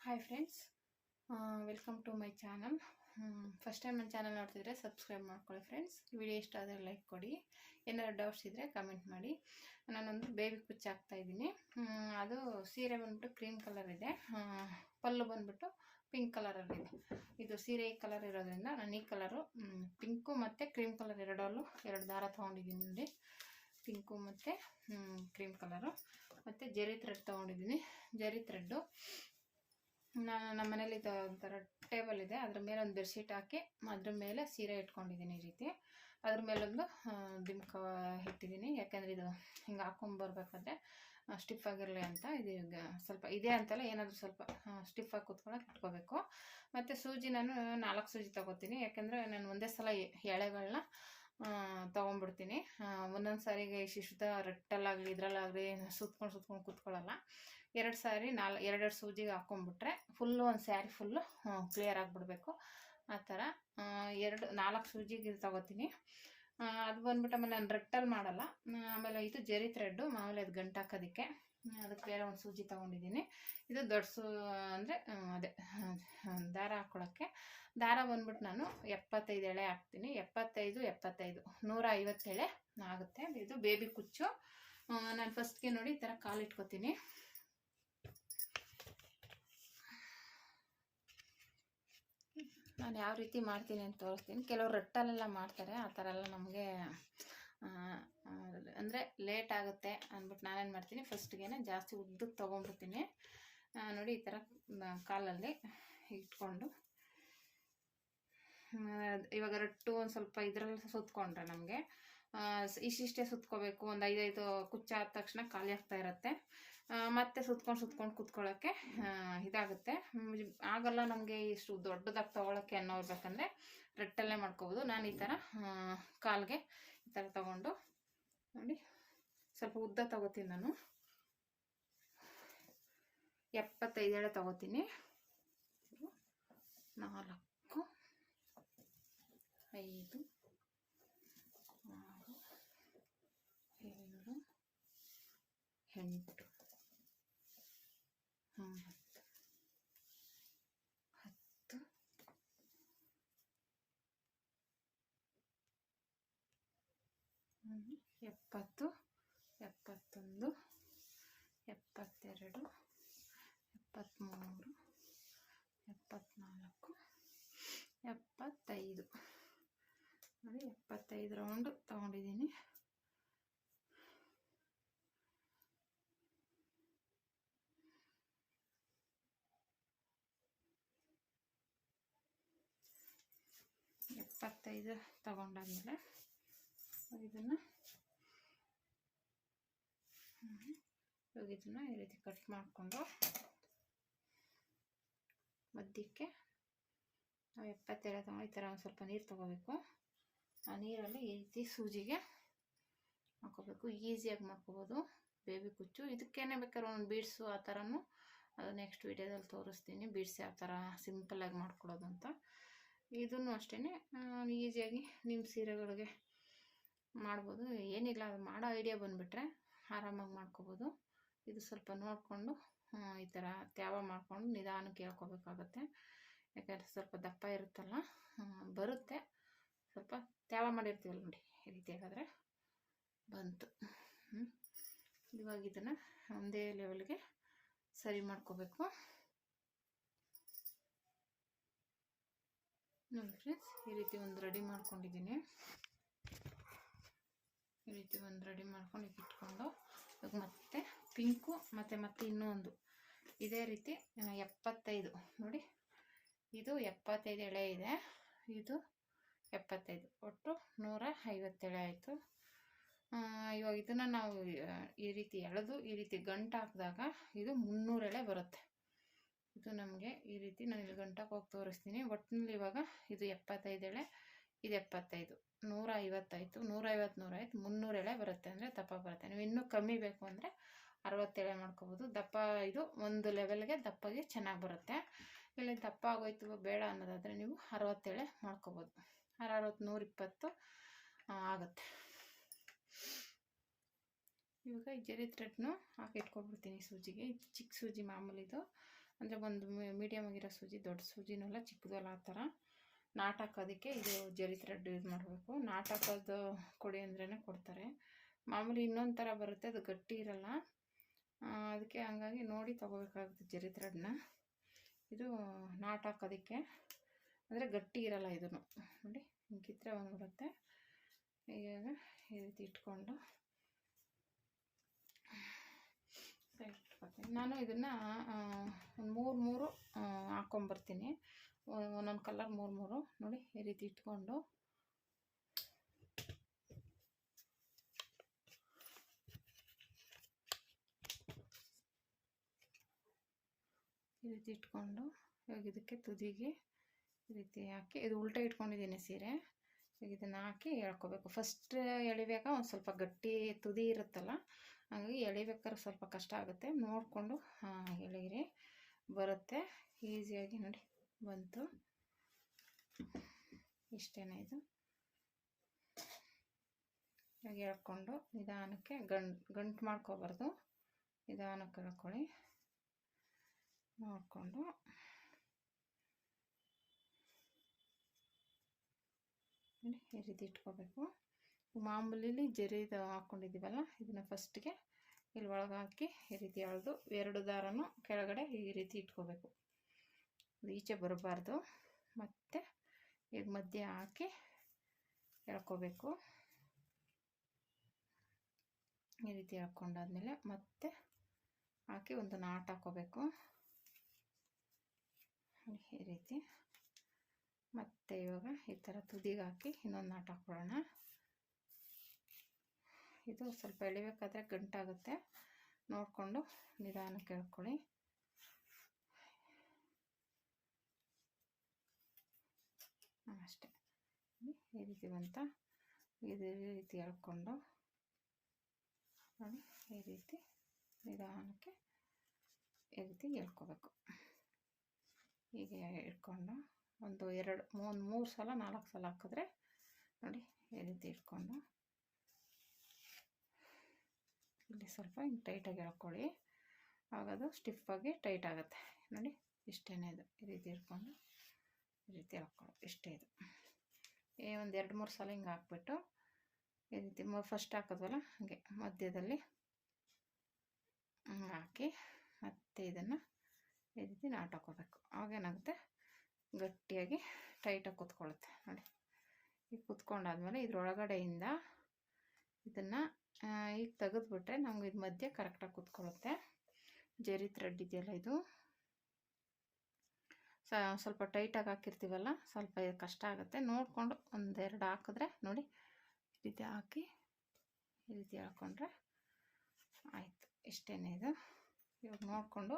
Hi friends, welcome to my channel. First time ನನ್ನ channel ನೋಡ್ತಿದ್ರೆ subscribe ಮಾಡ್ಕೊಳ್ಳಿ friends. Video ಇಷ್ಟ ಆದರೆ ಲೈಕ್ ಕೊಡಿ. ಏನಾದ್ರು ಡೌಟ್ಸ್ ಇದ್ದರೆ ಕಮೆಂಟ್ ಮಾಡಿ. ನಾನೊಂದು ಬೇಬಿ ಕುಚ್ಚು ಹಾಕ್ತಾಯಿದ್ದೀನಿ. ಅದು ಸೀರೆ ಬಂದ್ಬಿಟ್ಟು ಕ್ರೀಮ್ ಕಲರ್ ಇದೆ, ಪಲ್ಲು ಬಂದ್ಬಿಟ್ಟು ಪಿಂಕ್ ಕಲರಲ್ಲಿದೆ. ಇದು ಸೀರೆ ಈ ಕಲರ್ ಇರೋದ್ರಿಂದ ನಾನು ಈ ಕಲರು ಪಿಂಕು ಮತ್ತು ಕ್ರೀಮ್ ಕಲರ್ ಎರಡು ದಾರ ತೊಗೊಂಡಿದ್ದೀನಿ ನೋಡಿ. ಪಿಂಕು ಮತ್ತು ಕ್ರೀಮ್ ಕಲರು ಮತ್ತು ಜರಿ ಥ್ರೆಡ್ ತೊಗೊಂಡಿದ್ದೀನಿ. ಜರಿ ಥ್ರೆಡ್ಡು ನಮ್ಮ ಮನೇಲಿ ಒಂಥರ ಟೇಬಲ್ ಇದೆ, ಅದ್ರ ಮೇಲೆ ಒಂದು ಬೆಡ್ಶೀಟ್ ಹಾಕಿ ಅದ್ರ ಮೇಲೆ ಸೀರೆ ಇಟ್ಕೊಂಡಿದ್ದೀನಿ. ಈ ರೀತಿ ಅದ್ರ ಮೇಲೊಂದು ದಿಮ್ಕ ಇಟ್ಟಿದ್ದೀನಿ, ಯಾಕೆಂದರೆ ಇದು ಹಿಂಗೆ ಹಾಕೊಂಬರ್ಬೇಕಾದ್ರೆ ಸ್ಟಿಫ್ ಆಗಿರಲಿ ಅಂತ. ಇದು ಸ್ವಲ್ಪ ಇದೆ ಅಂತಲ್ಲ, ಏನಾದರೂ ಸ್ವಲ್ಪ ಸ್ಟಿಫಾಗಿ ಕೂತ್ಕೊಳ್ಳೋಕೆ ಇಟ್ಕೋಬೇಕು. ಮತ್ತು ಸೂಜಿ ನಾನು 4 ಸೂಜಿ ತೊಗೋತೀನಿ, ಯಾಕೆಂದರೆ ನಾನು ಒಂದೇ ಸಲ ಎಳೆಗಳನ್ನ ತೊಗೊಂಡ್ಬಿಡ್ತೀನಿ. ಒಂದೊಂದು ಸಾರಿಗೆ ಇಷ್ಟ ರಟ್ಟಲ್ಲಾಗಲಿ ಇದ್ರಲ್ಲಾಗಲಿ ಸುತ್ಕೊಂಡು ಕೂತ್ಕೊಳ್ಳಲ್ಲ. 2 ಸಾರಿ ಎರಡು ಸೂಜಿಗೆ ಹಾಕ್ಕೊಂಡ್ಬಿಟ್ರೆ ಫುಲ್ಲು ಒಂದು ಸ್ಯಾರಿ ಫುಲ್ಲು ಕ್ಲಿಯರ್ ಆಗಿಬಿಡ್ಬೇಕು. ಆ ಥರ 4 ಸೂಜಿಗೆ ತೊಗೋತೀನಿ. ಅದು ಬಂದ್ಬಿಟ್ಟು ಆಮೇಲೆ ನಾನು ರಟ್ಟಲ್ಲಿ ಮಾಡಲ್ಲ. ಆಮೇಲೆ ಇದು ಜರಿ ಥ್ರೆಡ್ಡು ಮಾಮೂಲಿ ಅದು ಗಂಟು ಹಾಕೋದಕ್ಕೆ, ಅದಕ್ಕೆ ಬೇರೆ ಒಂದು ಸೂಜಿ ತೊಗೊಂಡಿದ್ದೀನಿ. ಇದು ದೊಡ್ಡ ಅಂದರೆ ಅದೇ ದಾರ ಹಾಕ್ಕೊಳ್ಳೋಕ್ಕೆ. ದಾರ ಬಂದ್ಬಿಟ್ಟು ನಾನು 75 ಎಳೆ ಹಾಕ್ತೀನಿ. 75 150 ಎಳೆ ಆಗುತ್ತೆ. ಇದು ಬೇಬಿ ಕುಚ್ಚು. ನಾನು ಫಸ್ಟ್ಗೆ ನೋಡಿ ಈ ಥರ ಕಾಲಿಟ್ಕೋತೀನಿ. ನಾನು ಯಾವ ರೀತಿ ಮಾಡ್ತೀನಿ ಅಂತ ತೋರಿಸ್ತೀನಿ. ಕೆಲವರು ರಟ್ಟಲ್ಲೆಲ್ಲ ಮಾಡ್ತಾರೆ, ಆ ಥರ ಎಲ್ಲ ನಮಗೆ ಅಂದರೆ ಲೇಟ್ ಆಗುತ್ತೆ ಅಂದ್ಬಿಟ್ಟು ನಾನೇನು ಮಾಡ್ತೀನಿ, ಫಸ್ಟ್ಗೆ ಜಾಸ್ತಿ ಉದ್ದಕ್ಕೆ ತೊಗೊಂಡ್ಬಿಡ್ತೀನಿ. ನೋಡಿ ಈ ಥರ ಕಾಲಲ್ಲಿ ಇಟ್ಕೊಂಡು ಇವಾಗ ರಟ್ಟು ಒಂದು ಸ್ವಲ್ಪ ಇದರಲ್ಲಿ ಸುತ್ಕೊಂಡ್ರೆ ನಮಗೆ ಇಷ್ಟಿಷ್ಟೇ ಸುತ್ಕೋಬೇಕು. ಒಂದು 5 ಕುಚ್ಚು ಆದ ತಕ್ಷಣ ಖಾಲಿ ಆಗ್ತಾ ಇರುತ್ತೆ. ಮತ್ತೆ ಸುತ್ಕೊಂಡು ಕೂತ್ಕೊಳ್ಳೋಕ್ಕೆ ಇದಾಗುತ್ತೆ, ಆಗಲ್ಲ ನಮಗೆ. ಇಷ್ಟು ದೊಡ್ಡದಾಗಿ ತೊಗೊಳಕ್ಕೆ ಅನ್ನೋರ್ಬೇಕಂದ್ರೆ ರಟ್ಟಲ್ಲೇ ಮಾಡ್ಕೋಬೋದು. ನಾನು ಈ ಥರ ಕಾಲಿಗೆ ಈ ಥರ ತೊಗೊಂಡು ನೋಡಿ ಸ್ವಲ್ಪ ಉದ್ದ ತೊಗೋತೀನಿ. ನಾನು 75 ಎಳೆ ತೊಗೋತೀನಿ. 4 5 6 7 8 9 10 70 71 72 73 74 75 ನೋಡಿ 75 ರೌಂಡು ತೊಗೊಂಡಿದ್ದೀನಿ. ತಗೊಂಡಾದ್ಮೇಲೆ ಇದನ್ನು ಈ ರೀತಿ ಕಟ್ ಮಾಡಿಕೊಂಡು ಮಧ್ಯಕ್ಕೆ ನಾವು 72 ತಗೊಂಡು ಈ ಥರ ಒಂದು ಸ್ವಲ್ಪ ನೀರು ತೊಗೋಬೇಕು. ಆ ನೀರಲ್ಲಿ ಈ ರೀತಿ ಸೂಜಿಗೆ ಹಾಕೋಬೇಕು. ಈಸಿಯಾಗಿ ಮಾಡ್ಕೋಬೋದು ಬೇಬಿ ಕುಚ್ಚು. ಇದಕ್ಕೇನೆ ಬೇಕಾದ್ರೆ ಒಂದು ಬೀಡ್ಸು ಆ ಥರನೂ ಅದು ನೆಕ್ಸ್ಟ್ ವೀಡಿಯೋದಲ್ಲಿ ತೋರಿಸ್ತೀನಿ, ಬೀಡ್ಸ್ ಯಾವ ಥರ ಸಿಂಪಲ್ಲಾಗಿ ಮಾಡ್ಕೊಳ್ಳೋದು ಅಂತ. ಇದನ್ನು ಅಷ್ಟೇ ಈಸಿಯಾಗಿ ನಿಮ್ಮ ಸೀರೆಗಳಿಗೆ ಮಾಡ್ಬೋದು. ಏನಿಲ್ಲ, ಅದು ಮಾಡೋ ಐಡಿಯಾ ಬಂದುಬಿಟ್ರೆ ಆರಾಮಾಗಿ ಮಾಡ್ಕೋಬೋದು. ಇದು ಸ್ವಲ್ಪ ನೋಡಿಕೊಂಡು ಈ ಥರ ತ್ಯಾವ ಮಾಡಿಕೊಂಡು ನಿಧಾನಕ್ಕೆ ಹೇಳ್ಕೋಬೇಕಾಗತ್ತೆ, ಯಾಕಂದರೆ ಸ್ವಲ್ಪ ದಪ್ಪ ಇರುತ್ತಲ್ಲ, ಬರುತ್ತೆ. ಸ್ವಲ್ಪ ತ್ಯಾವ ಮಾಡಿರ್ತೀವಲ್ಲ ನೋಡಿ, ಈ ರೀತಿ ಹೇಳಿದ್ರೆ ಬಂತು. ಇವಾಗ ಇದನ್ನು ಒಂದೇ ಲೆವೆಲ್ಗೆ ಸರಿ ಮಾಡ್ಕೋಬೇಕು ನೋಡಿ ಫ್ರೆಂಡ್ಸ್. ಈ ರೀತಿ ಒಂದು ರೆಡಿ ಮಾಡ್ಕೊಂಡಿದ್ದೀನಿ. ಈ ರೀತಿ ಒಂದು ರೆಡಿ ಮಾಡ್ಕೊಂಡು ಇಟ್ಕೊಂಡು ಇವಾಗ ಮತ್ತೆ ಪಿಂಕು ಮತ್ತು ಇನ್ನೊಂದು ಇದೇ ರೀತಿ 75 ನೋಡಿ, ಇದು 75 ಎಳೆ ಇದೆ, ಇದು 75, ಒಟ್ಟು 150 ಎಳೆ ಆಯಿತು. ಇವಾಗ ಇದನ್ನು ನಾವು ಈ ರೀತಿ ಎಳೆದು ಈ ರೀತಿ ಗಂಟು ಹಾಕಿದಾಗ ಇದು 300 ಎಳೆ ಬರುತ್ತೆ. ಇದು ನಮಗೆ ಈ ರೀತಿ ನಾನು ಇಲ್ಲಿ ಗಂಟಕ್ಕೆ ಹೋಗಿ ತೋರಿಸ್ತೀನಿ. ಒಟ್ಟಿನಲ್ಲಿ ಇವಾಗ ಇದು 75 ಎಳೆ, ಇದು 75, 150 ಆಯಿತು. 150 300 ಎಳೆ ಬರುತ್ತೆ, ಅಂದರೆ ದಪ್ಪ ಬರುತ್ತೆ. ನೀವು ಇನ್ನೂ ಕಮ್ಮಿ ಬೇಕು ಅಂದರೆ 60 ಎಳೆ ಮಾಡ್ಕೋಬೋದು. ದಪ್ಪ ಇದು ಒಂದು ಲೆವೆಲ್ಗೆ ದಪ್ಪಗೆ ಚೆನ್ನಾಗಿ ಬರುತ್ತೆ. ಇಲ್ಲಿ ದಪ್ಪ ಆಗೋಯ್ತು ಬೇಡ ಅನ್ನೋದಾದರೆ ನೀವು 60 ಎಳೆ ಮಾಡ್ಕೋಬೋದು. 60 120 ಆಗುತ್ತೆ. ಇವಾಗ ಈ ಜರಿ ಥ್ರೆಡ್ನು ಹಾಕಿಟ್ಕೊಬಿಡ್ತೀನಿ ಸೂಜಿಗೆ. ಚಿಕ್ಕ ಸೂಜಿ ಮಾಮೂಲಿದು, ಅಂದರೆ ಒಂದು ಮೀಡಿಯಮ್ ಆಗಿರೋ ಸೂಜಿ, ದೊಡ್ಡ ಸೂಜಿನೂ ಅಲ್ಲ ಚಿಕ್ಕದು ಅಲ್ಲ, ಆ ಥರ ನಾಟ್ ಹಾಕೋದಕ್ಕೆ ಇದು ಜರಿ ಥ್ರೆಡ್ ಯೂಸ್ ಮಾಡಬೇಕು. ನಾಟ್ ಹಾಕೋದು ಕೊಡಿ ಅಂದ್ರೇ ಕೊಡ್ತಾರೆ. ಮಾಮೂಲಿ ಇನ್ನೊಂದು ಥರ ಬರುತ್ತೆ, ಅದು ಗಟ್ಟಿ ಇರಲ್ಲ. ಅದಕ್ಕೆ ಹಂಗಾಗಿ ನೋಡಿ ತೊಗೋಬೇಕಾಗುತ್ತೆ ಜರಿ ಥ್ರೆಡ್ನ. ಇದು ನಾಟ್ ಹಾಕೋದಕ್ಕೆ ಅಂದರೆ ಗಟ್ಟಿ ಇರಲ್ಲ ಇದನ್ನು. ನೋಡಿ ಹಿಂಗಿದ್ರೆ ಬಂದ್ಬಿಡುತ್ತೆ. ಈಗ ಈ ರೀತಿ ಇಟ್ಕೊಂಡು ಸೈಡ್ ಇಟ್ಕೊತೀನಿ. ನಾನು ಇದನ್ನು ಒಂದು ಮೂರು ಹಾಕ್ಕೊಂಬರ್ತೀನಿ, ಒಂದೊಂದು ಕಲರ್ ಮೂರು ನೋಡಿ ಈ ರೀತಿ ಇಟ್ಕೊಂಡು ಈ ರೀತಿ ಇಟ್ಕೊಂಡು ಇವಾಗ ಇದಕ್ಕೆ ತುದಿಗೆ ಈ ರೀತಿ ಹಾಕಿ, ಇದು ಉಲ್ಟಾ ಇಟ್ಕೊಂಡಿದ್ದೀನಿ ಸೀರೆ. ಈಗ ಇದನ್ನು ಹಾಕಿ ಎಳ್ಕೊಬೇಕು. ಫಸ್ಟ್ ಎಳಿಬೇಕಾ ಒಂದು ಸ್ವಲ್ಪ ಗಟ್ಟಿ ತುದಿ ಇರುತ್ತಲ್ಲ, ಹಾಗಾಗಿ ಎಳಿಬೇಕಾದ್ರೆ ಸ್ವಲ್ಪ ಕಷ್ಟ ಆಗುತ್ತೆ. ನೋಡಿಕೊಂಡು ಎಳೀರಿ, ಬರುತ್ತೆ ಈಸಿಯಾಗಿ. ನೋಡಿ ಬಂತು, ಇಷ್ಟೇನೆ ಇದು. ಇವಾಗ ಎಳ್ಕೊಂಡು ನಿಧಾನಕ್ಕೆ ಗಂಟು ಮಾಡ್ಕೋಬಾರ್ದು, ನಿಧಾನಕ್ಕೆ ಎಳ್ಕೊಳ್ಳಿ. ನೋಡಿಕೊಂಡು ಈ ರೀತಿ ಇಟ್ಕೋಬೇಕು. ಮಾಮೂಲಿಲಿ ಜರಿದು ಹಾಕ್ಕೊಂಡಿದ್ದೀವಲ್ಲ, ಇದನ್ನು ಫಸ್ಟ್ಗೆ ಇಲ್ಲಿ ಒಳಗೆ ಹಾಕಿ ಈ ರೀತಿ ಎಳೆದು 2 ದಾರನೂ ಕೆಳಗಡೆ ಈ ರೀತಿ ಇಟ್ಕೋಬೇಕು. ಈಚೆ ಬರಬಾರ್ದು. ಮತ್ತು ಈಗ ಮಧ್ಯೆ ಹಾಕಿ ಎಳ್ಕೋಬೇಕು. ಈ ರೀತಿ ಹಾಕ್ಕೊಂಡಾದ್ಮೇಲೆ ಮತ್ತೆ ಹಾಕಿ ಒಂದು ನಾಟ್ ಹಾಕ್ಕೋಬೇಕು ಈ ರೀತಿ. ಮತ್ತು ಇವಾಗ ಈ ಥರ ತುದಿಗೆ ಹಾಕಿ ಇನ್ನೊಂದು ನಾಟ್ ಹಾಕ್ಕೊಳ್ಳೋಣ. ಇದು ಸ್ವಲ್ಪ ಎಳಿಬೇಕಾದ್ರೆ ಗಂಟಾಗುತ್ತೆ, ನೋಡಿಕೊಂಡು ನಿಧಾನಕ್ಕೆ ಎಳ್ಕೊಳ್ಳಿ. ಅಷ್ಟೇ, ಈ ರೀತಿ ಬಂತ. ಇದೇ ರೀತಿ ಎಳ್ಕೊಂಡು ನೋಡಿ ಈ ರೀತಿ ನಿಧಾನಕ್ಕೆ ಈ ರೀತಿ ಎಳ್ಕೋಬೇಕು. ಹೀಗೆ ಇಟ್ಕೊಂಡು ಒಂದು 3 ಸಲ 4 ಸಲ ಹಾಕಿದ್ರೆ ನೋಡಿ ಈ ರೀತಿ ಇಟ್ಕೊಂಡು ಇಲ್ಲಿ ಸ್ವಲ್ಪ ಹಿಂಗೆ ಟೈಟಾಗಿ ಎಳ್ಕೊಳ್ಳಿ, ಆಗೋದು ಸ್ಟಿಫಾಗಿ ಟೈಟ್ ಆಗುತ್ತೆ. ನೋಡಿ ಇಷ್ಟೇನೆ ಇದು. ಈ ರೀತಿ ಇಟ್ಕೊಂಡು ಈ ರೀತಿ ಹಾಕ್ಕೊಳ್ಳಿ, ಇಷ್ಟೇ ಇದು. ಒಂದು 2-3 ಸಲ ಹಿಂಗೆ ಹಾಕ್ಬಿಟ್ಟು ಈ ರೀತಿ ಫಸ್ಟ್ ಹಾಕೋದ್ವಲ್ಲ ಹಾಗೆ ಮಧ್ಯದಲ್ಲಿ ಹಂಗೆ ಹಾಕಿ ಮತ್ತೆ ಇದನ್ನು ಈ ರೀತಿ ನಾಟ್ ಹಾಕೋಬೇಕು. ಆವಾಗೇನಾಗುತ್ತೆ, ಗಟ್ಟಿಯಾಗಿ ಟೈಟಾಗಿ ಕೂತ್ಕೊಳ್ಳುತ್ತೆ. ನೋಡಿ ಈಗ ಕೂತ್ಕೊಂಡಾದ್ಮೇಲೆ ಇದ್ರೊಳಗಡೆಯಿಂದ ಇದನ್ನು ಈಗ ತೆಗೆದುಬಿಟ್ರೆ ನಮ್ಗೆ ಇದು ಮಧ್ಯೆ ಕರೆಕ್ಟಾಗಿ ಕೂತ್ಕೊಳ್ಳುತ್ತೆ. ಜರಿ ಥ್ರೆಡ್ ಇದೆಯಲ್ಲ, ಇದು ಸ್ವಲ್ಪ ಟೈಟಾಗಿ ಹಾಕಿರ್ತೀವಲ್ಲ, ಸ್ವಲ್ಪ ಕಷ್ಟ ಆಗುತ್ತೆ. ನೋಡಿಕೊಂಡು 1-2 ಹಾಕಿದ್ರೆ ನೋಡಿ ಈ ರೀತಿ ಹಾಕಿ ಈ ರೀತಿ ಹಾಕ್ಕೊಂಡ್ರೆ ಆಯಿತು. ಇಷ್ಟೇ ಇದು. ಇವಾಗ ನೋಡಿಕೊಂಡು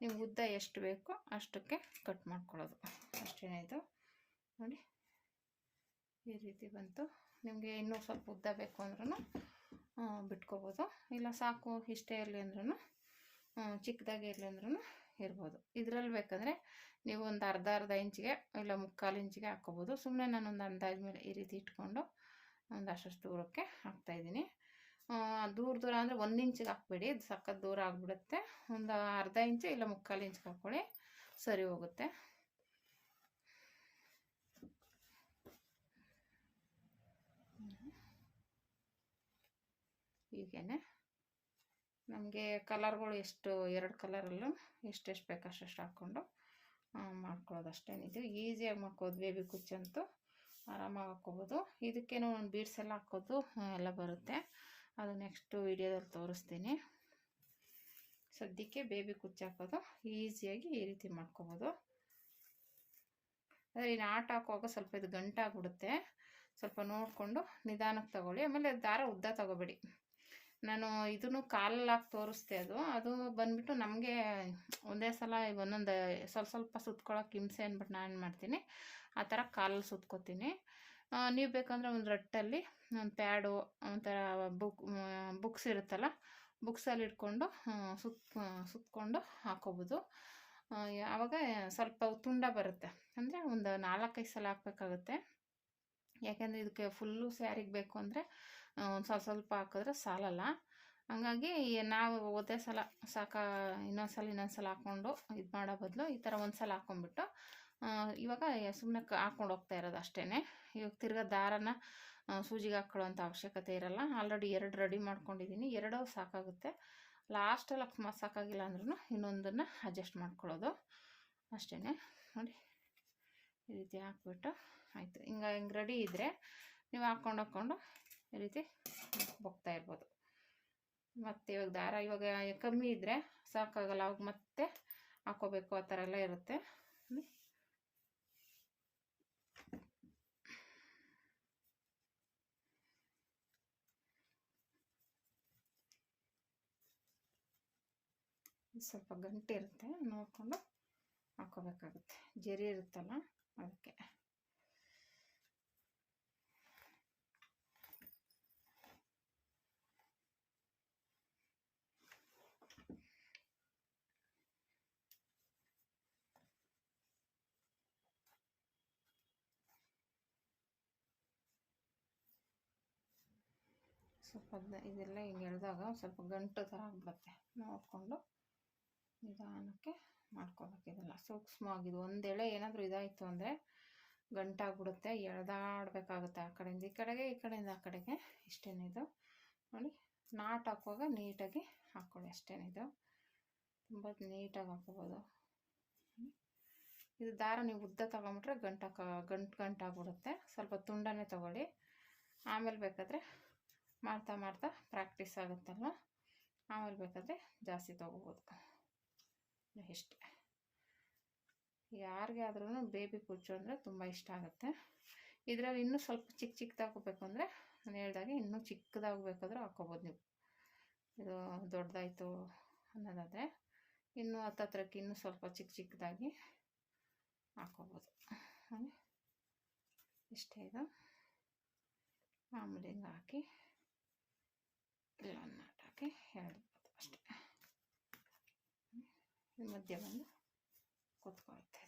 ನಿಮ್ಗೆ ಉದ್ದ ಎಷ್ಟು ಬೇಕೋ ಅಷ್ಟಕ್ಕೆ ಕಟ್ ಮಾಡ್ಕೊಳ್ಳೋದು, ಅಷ್ಟೇ ಇದು. ನೋಡಿ ಈ ರೀತಿ ಬಂತು. ನಿಮಗೆ ಇನ್ನೂ ಸ್ವಲ್ಪ ಉದ್ದ ಬೇಕು ಅಂದ್ರೂ ಬಿಟ್ಕೋಬೋದು, ಇಲ್ಲ ಸಾಕು ಇಷ್ಟೇ ಇರಲಿ ಅಂದ್ರೂ ಚಿಕ್ಕದಾಗಿ ಇರಲಿ ಅಂದ್ರೂ ಇರ್ಬೋದು. ಇದರಲ್ಲಿ ಬೇಕಂದರೆ ನೀವು ಒಂದು ಅರ್ಧ ಇಂಚಿಗೆ ಇಲ್ಲ 3/4 ಇಂಚಿಗೆ ಹಾಕ್ಕೋಬೋದು. ಸುಮ್ಮನೆ ನಾನೊಂದು ಅಂದಾಜು ಮೇಲೆ ಈ ರೀತಿ ಇಟ್ಕೊಂಡು ಒಂದು ಅಷ್ಟು ದೂರಕ್ಕೆ ಹಾಕ್ತಾಯಿದ್ದೀನಿ. ದೂರ ಅಂದರೆ 1 ಇಂಚಿಗೆ ಹಾಕ್ಬೇಡಿ, ಇದು ಸಖತ್ ದೂರ ಆಗಿಬಿಡುತ್ತೆ. ಒಂದು ಅರ್ಧ ಇಂಚು ಇಲ್ಲ 3/4 ಇಂಚಿಗೆ ಹಾಕ್ಕೊಳ್ಳಿ, ಸರಿ ಹೋಗುತ್ತೆ. ಹೀಗೇ ನಮಗೆ ಕಲರ್ಗಳು ಎಷ್ಟು 2 ಕಲರಲ್ಲೂ ಎಷ್ಟೆಷ್ಟು ಬೇಕು ಅಷ್ಟು ಹಾಕ್ಕೊಂಡು ಮಾಡ್ಕೊಳ್ಳೋದು ಅಷ್ಟೇ. ಇದು ಈಸಿಯಾಗಿ ಮಾಡ್ಕೋದು. ಬೇಬಿ ಕುಚ್ಚಂತೂ ಆರಾಮಾಗಿ ಹಾಕ್ಕೋಬೋದು. ಇದಕ್ಕೇನೋ ಒಂದು ಬೀಡ್ಸ್ ಎಲ್ಲ ಹಾಕೋದು ಎಲ್ಲ ಬರುತ್ತೆ, ಅದು ನೆಕ್ಸ್ಟು ವೀಡಿಯೋದಲ್ಲಿ ತೋರಿಸ್ತೀನಿ. ಸದ್ಯಕ್ಕೆ ಬೇಬಿ ಕುಚ್ಚು ಹಾಕೋದು ಈಸಿಯಾಗಿ ಈ ರೀತಿ ಮಾಡ್ಕೋಬೋದು. ಆದರೆ ಈ ನಾಟ್ ಹಾಕುವಾಗ ಸ್ವಲ್ಪ ಇದು ಗಂಟಾಗ್ಬಿಡುತ್ತೆ, ಸ್ವಲ್ಪ ನೋಡಿಕೊಂಡು ನಿಧಾನಕ್ಕೆ ತಗೊಳ್ಳಿ. ಆಮೇಲೆ ದಾರ ಉದ್ದ ತಗೋಬೇಡಿ. ನಾನು ಇದನ್ನು ಕಾಲಲ್ಲಿ ಹಾಕಿ ತೋರಿಸ್ದೆ, ಅದು ಬಂದುಬಿಟ್ಟು ನಮಗೆ ಒಂದೇ ಸಲ ಒಂದೊಂದು ಸ್ವಲ್ಪ ಸುತ್ಕೊಳ್ಳೋಕೆ ಹಿಂಸೆ ಅಂದ್ಬಿಟ್ಟು ನಾನು ಏನು ಮಾಡ್ತೀನಿ, ಆ ಥರ ಕಾಲಲ್ಲಿ ಸುತ್ಕೋತೀನಿ. ನೀವು ಬೇಕಂದರೆ ಒಂದು ರಟ್ಟಲ್ಲಿ ಒಂದು ಪ್ಯಾಡು ಒಂಥರ ಬುಕ್ಸ್ ಇರುತ್ತಲ್ಲ, ಬುಕ್ಸಲ್ಲಿ ಇಟ್ಕೊಂಡು ಸುತ್ಕೊಂಡು ಹಾಕೋಬೋದು. ಆವಾಗ ಸ್ವಲ್ಪ ತುಂಡ ಬರುತ್ತೆ. ಅಂದರೆ ಒಂದು 4-5 ಸಲ ಹಾಕಬೇಕಾಗುತ್ತೆ. ಯಾಕೆಂದರೆ ಇದಕ್ಕೆ ಫುಲ್ಲು ಸ್ಯಾರಿಗೆ ಬೇಕು ಅಂದರೆ ಒಂದು ಸ್ವಲ್ಪ ಹಾಕಿದ್ರೆ ಸಾಲಲ್ಲ. ಹಂಗಾಗಿ ನಾವು ಒಂದೇ ಸಲ ಇನ್ನೊಂದ್ಸಲ ಹಾಕ್ಕೊಂಡು ಇದು ಮಾಡೋ ಬದಲು ಈ ಥರ ಒಂದು ಸಲ ಹಾಕ್ಕೊಂಬಿಟ್ಟು ಇವಾಗ ಸುಮ್ಮನೆ ಹಾಕ್ಕೊಂಡು ಹೋಗ್ತಾ ಇರೋದು ಅಷ್ಟೇ. ಇವಾಗ ತಿರ್ಗಾ ದಾರನ ಸೂಜಿಗೆ ಹಾಕ್ಕೊಳ್ಳೋಂಥ ಅವಶ್ಯಕತೆ ಇರಲ್ಲ. ಆಲ್ರೆಡಿ 2 ರೆಡಿ ಮಾಡ್ಕೊಂಡಿದ್ದೀನಿ, 2 ಸಾಕಾಗುತ್ತೆ. ಲಾಸ್ಟಲ್ಲಿ ಅಕಸ್ಮಾತ್ ಸಾಕಾಗಿಲ್ಲ ಅಂದ್ರೂ ಇನ್ನೊಂದನ್ನು ಅಡ್ಜಸ್ಟ್ ಮಾಡ್ಕೊಳ್ಳೋದು ಅಷ್ಟೇ. ನೋಡಿ ಈ ರೀತಿ ಹಾಕ್ಬಿಟ್ಟು ಆಯಿತು. ಹಿಂಗೆ ರೆಡಿ ಇದ್ದರೆ ನೀವು ಹಾಕ್ಕೊಂಡು ಈ ರೀತಿ ಹೋಗ್ತಾ ಇರ್ಬೋದು. ಮತ್ತು ಇವಾಗ ದಾರ ಇವಾಗ ಕಮ್ಮಿ ಇದ್ದರೆ ಸಾಕಾಗಲ್ಲ, ಅವಾಗ ಮತ್ತೆ ಹಾಕ್ಕೋಬೇಕು, ಆ ಥರ ಎಲ್ಲ ಇರುತ್ತೆ. ಸ್ವಲ್ಪ ಗಂಟೆ ಇರುತ್ತೆ, ನೋಡಿಕೊಂಡು ಹಾಕ್ಕೋಬೇಕಾಗುತ್ತೆ. ಜರಿ ಇರುತ್ತಲ್ಲ ಅದಕ್ಕೆ. ಸ್ವಲ್ಪ ಇದೆಲ್ಲ ಹಿಂಗೆ ಎಳೆದಾಗ ಸ್ವಲ್ಪ ಗಂಟು ಥರ ಆಗ್ಬಿಡುತ್ತೆ. ನೋಡಿಕೊಂಡು ನಿಧಾನಕ್ಕೆ ಮಾಡ್ಕೋಬೇಕು. ಇದೆಲ್ಲ ಸೂಕ್ಷ್ಮವಾಗಿದ್ದು ಒಂದೆಳೆ ಏನಾದರೂ ಇದಾಯಿತು ಅಂದರೆ ಗಂಟಾಗ್ಬಿಡುತ್ತೆ, ಎಳೆದಾಡಬೇಕಾಗುತ್ತೆ ಆ ಕಡೆಯಿಂದ ಈ ಕಡೆಗೆ, ಈ ಕಡೆಯಿಂದ ಆ ಕಡೆಗೆ. ಇಷ್ಟೇನಿದು ನೋಡಿ. ನಾಟ್ ಹಾಕುವಾಗ ನೀಟಾಗಿ ಹಾಕ್ಕೊಳ್ಳಿ ಅಷ್ಟೇನಿದು. ತುಂಬ ನೀಟಾಗಿ ಹಾಕ್ಕೋಬೋದು. ಇದು ದಾರ ನೀವು ಉದ್ದ ತೊಗೊಂಬಿಟ್ರೆ ಗಂಟಾಗ್ಬಿಡುತ್ತೆ. ಸ್ವಲ್ಪ ತುಂಡನೇ ತೊಗೊಳ್ಳಿ, ಆಮೇಲೆ ಬೇಕಾದರೆ ಮಾಡ್ತಾ ಪ್ರಾಕ್ಟೀಸ್ ಆಗುತ್ತಲ್ವ, ಆಮೇಲೆ ಬೇಕಾದರೆ ಜಾಸ್ತಿ ತೊಗೋಬೋದು. ಇಷ್ಟೇ. ಯಾರಿಗೆ ಆದ್ರೂ ಬೇಬಿ ಕುಚ್ಚು ಅಂದರೆ ತುಂಬ ಇಷ್ಟ ಆಗುತ್ತೆ. ಇದರಲ್ಲಿ ಇನ್ನೂ ಸ್ವಲ್ಪ ಚಿಕ್ಕದಾಗಬೇಕು ಅಂದರೆ ನಾನು ಹೇಳ್ದಾಗೆ ಇನ್ನೂ ಚಿಕ್ಕದಾಗಬೇಕಾದ್ರೂ ಹಾಕ್ಕೋಬೋದು ನೀವು. ಇದು ದೊಡ್ಡದಾಯಿತು ಅನ್ನೋದಾದರೆ ಇನ್ನೂ ಹತ್ತತ್ರಕ್ಕೆ ಇನ್ನೂ ಸ್ವಲ್ಪ ಚಿಕ್ಕದಾಗಿ ಹಾಕ್ಕೋಬೋದು. ಇಷ್ಟೇ. ಇದು ಮಾಮೂಲಿ ಹಿಂಗೆ ಹಾಕಿ ಇಲ್ಲೊಂದು ನಾಟ್ ಹಾಕಿ ಹೇಳ್ಬೋದು ಅಷ್ಟೇ. ಮಧ್ಯ ಬಂದು ಕೂತ್ಕೊಳುತ್ತೆ.